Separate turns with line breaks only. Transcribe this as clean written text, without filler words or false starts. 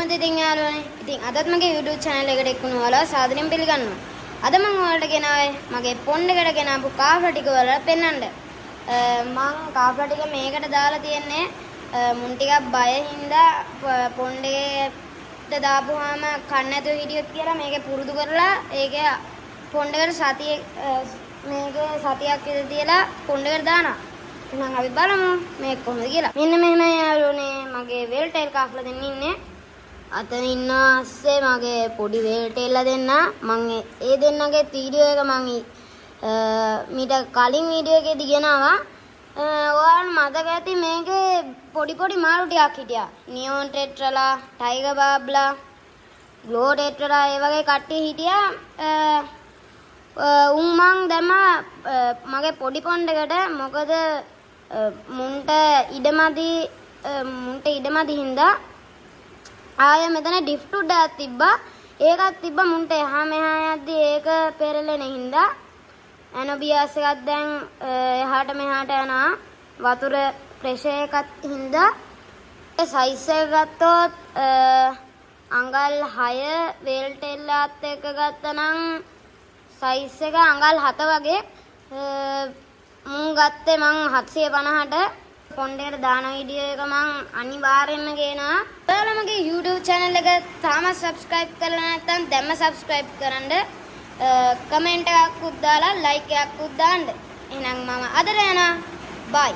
කොහොමද ඉතින් යාළුවනේ? ඉතින් අදත් මගේ YouTube channel එකට එක්ුණු ඔයාලා සාදරයෙන් පිළිගන්නවා. අද මම ඔයාලට ගෙනාවේ මගේ පොන්ඩ් එකට ගෙනාපු කාෆ්ලා ටික වල පෙන්නන්න. මම කාෆ්ලා ටික මේකට දාලා තියන්නේ මුන් ටිකක් බය හින්දා පොන්ඩ් එකට දාපුවාම කන්න නැතුව හිටියොත් කියලා මේකේ පුරුදු කරලා ඒකේ පොන්ඩ් එකට මේකේ සතියක් විතර තියලා පොන්ඩ් එකට දානවා. එහෙනම් අපි බලමු මේක කොහොමද කියලා. මෙන්න මෙහෙම යාළුවනේ මගේ වේල් ටේල් කාෆ්ලා දෙන්න ඉන්නේ. අතන ඉන්න ASCII මගේ පොඩි වේල් ටේල්ලා දෙන්න. මම ඒ දෙන්නගේ වීඩියෝ එක මම මීට කලින් වීඩියෝ එකේදී ගෙනාවා. ඔයාලට මතක ඇති මේකේ පොඩි පොඩි මාළු ටිකක් හිටියා. නියෝන් ටෙට්‍රලා, ටයිගර් බාබ්ලා, ග්ලෝ ටෙට්‍රලා ඒ වගේ කට්ටිය හිටියා. උන් මං දැම්ම මගේ පොඩි පොන්ඩ් එකට මොකද මුන්ට ඉඩමදි හින්දා ආය මෙතන ඩිෆ්ට් උඩක් තිබ්බා. ඒකත් තිබ්බා මුන්ට එහා මෙහා යද්දි ඒක පෙරලෙන හින්දා ඇනෝබියස් එකක් දැන් එහාට මෙහාට යනවා වතුර ප්‍රෙෂර් එකත් හින්දා. ඒ සයිස් එක ගත්තොත් අඟල් 6 වේල් ටෙල්ලත් එක්ක ගත්තනම් සයිස් එක අඟල් 7 වගේ මුන් ගත්තේ මං 750ට. පොන්ඩ් එකට දාන වීඩියෝ එක මං අනිවාර්යෙන්ම ගේනවා. ඔයාලා මගේ YouTube channel එක තාම subscribe කරලා නැත්නම් දැම්ම subscribe කරන්න. කමෙන්ට් එකක් උත් දාලා like එකක් උත් දාන්න. එහෙනම් මම අදට යනවා. bye.